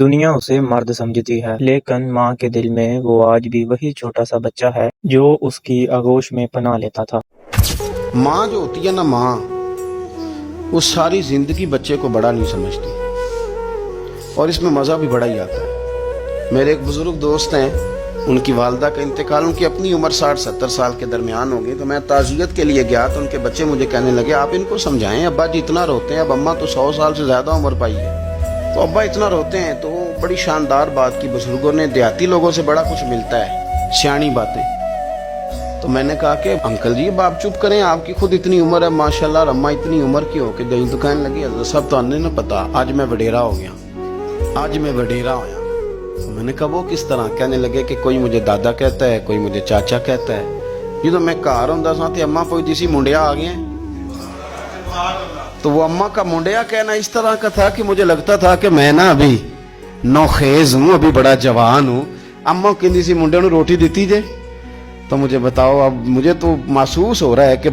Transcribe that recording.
دنیا اسے مرد سمجھتی ہے، لیکن ماں کے دل میں وہ آج بھی وہی چھوٹا سا بچہ ہے جو اس کی آغوش میں پناہ لیتا تھا۔ ماں جو ہوتی ہے نا، ماں وہ ساری زندگی بچے کو بڑا نہیں سمجھتی، اور اس میں مزہ بھی بڑا ہی آتا ہے۔ میرے ایک بزرگ دوست ہیں، ان کی والدہ کا انتقال، ان کی اپنی عمر 60-70 سال کے درمیان ہو گئی، تو میں تعزیت کے لیے گیا تو ان کے بچے مجھے کہنے لگے آپ ان کو سمجھائیں، ابا جی اتنا روتے ہیں، اب اماں تو 100 سال سے زیادہ عمر پائی ہے تو ابا اتنا روتے ہیں۔ تو بڑی شاندار بات کی، بزرگوں نے دیہاتی لوگوں سے بڑا کچھ ملتا ہے، سیاਣੀ باتیں۔ تو میں نے کہا کہ انکل جی اب آپ چپ کریں، آپ کی خود اتنی عمر ہے ماشاءاللہ، اور اماں اتنی عمر کی ہو کے گئی۔ تو کہنے لگی حضرت صاحب تو نہیں نہ پتا، آج میں وڈیرا ہو گیا، آج میں وڈیرا ہویا۔ تو میں نے کہا وہ کس طرح؟ کہنے لگے کہ کوئی مجھے دادا کہتا ہے، کوئی مجھے چاچا کہتا ہے۔ جی تو میں گھر ہوندا سا تے اماں پوچھتی سی منڈیا آ گیا، تو وہ اماں کا منڈیا کہنا اس طرح کا تھا کہ مجھے لگتا تھا کہ میں نا ابھی نوخیز ہوں، ابھی بڑا جوان ہوں۔ اماں کہندی سی منڈے نوں روٹی دیتی جے، تو مجھے بتاؤ اب مجھے تو محسوس ہو رہا ہے کہ